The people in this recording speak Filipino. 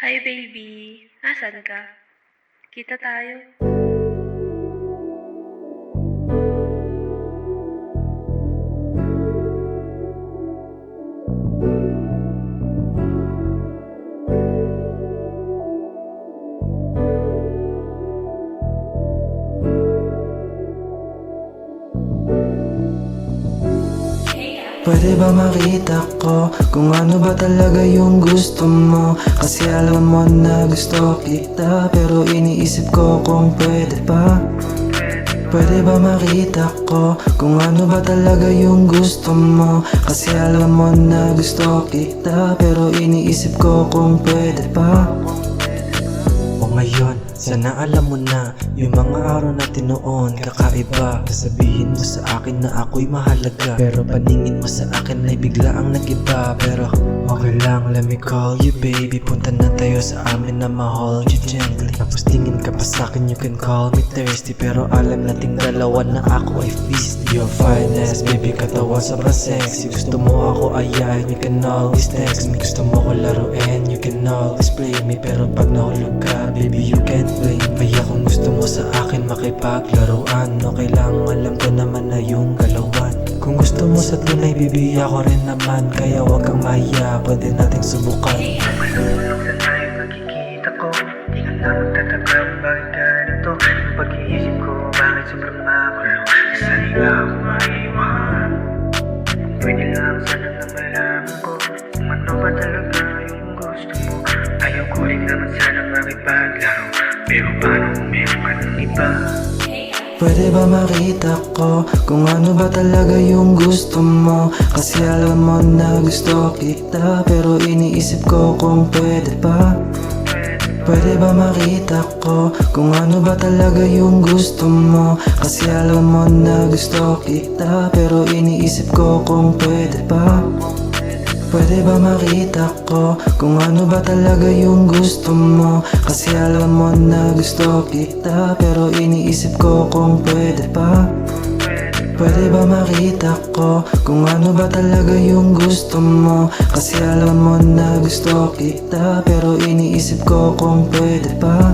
Hi baby, asan ka? Kita tayo. Pwede ba makita ko kung ano ba talaga yung gusto mo? Kasi alam mo na gusto kita, pero iniisip ko kung pwede pa. Pwede ba makita ko kung ano ba talaga yung gusto mo? Kasi alam mo na gusto kita, pero iniisip ko kung pwede pa. O ngayon, sana alam mo na yung mga araw natin noon kakaiba. Sasabihin mo sa akin na ako'y mahalaga, pero paningin mo sa akin ay bigla ang nag-iba. Pero okay lang, let me call you baby. Punta na tayo sa amin na ma-hold you gently. Tapos tingin ka pa sa akin, you can call me thirsty, pero alam nating dalawa na ako ay feisty. Your finest, baby, katawan sobrang sexy. Gusto mo ako ayayin, you can always text me. Gusto mo ko laruin, you can always play me. Pero pag nahulog ka, baby, you can't blame me. Kaya kung gusto mo sa akin makipaglaruan, okay lang, alam ko naman na yung galawan. Kung gusto mo sa tunay, baby, ako rin naman. Kaya wag kang mahiya, pwede nating subukan. Malulog sa tayo nakikita ko. Di ka na magtatagal, bakit ganito? Yung pag-iisip ko, bakit sobrang magulo? Saan nga ako maiwan? Kung pwede lang sana na malaman ko kung ano ba talaga yung gusto mo. Ayaw ko rin naman sana makipaglaro, pero paano kung meron ka ng iba? Pwede ba makita ko kung ano ba talaga yung gusto mo? Kasi alam mo na gusto kita, pero iniisip ko kung pwede pa. Pwede ba makita ko kung ano ba talaga yung gusto mo? Kasi alam mo na gusto kita, pero iniisip ko kung pwede pa. Pwede ba makita ko kung ano ba talaga yung gusto mo? Kasi alam mo na gusto kita, pero iniisip ko kung pwede pa. Pwede ba makita ko kung ano ba talaga yung gusto mo? Kasi alam mo na gusto kita, pero iniisip ko kung pwede pa.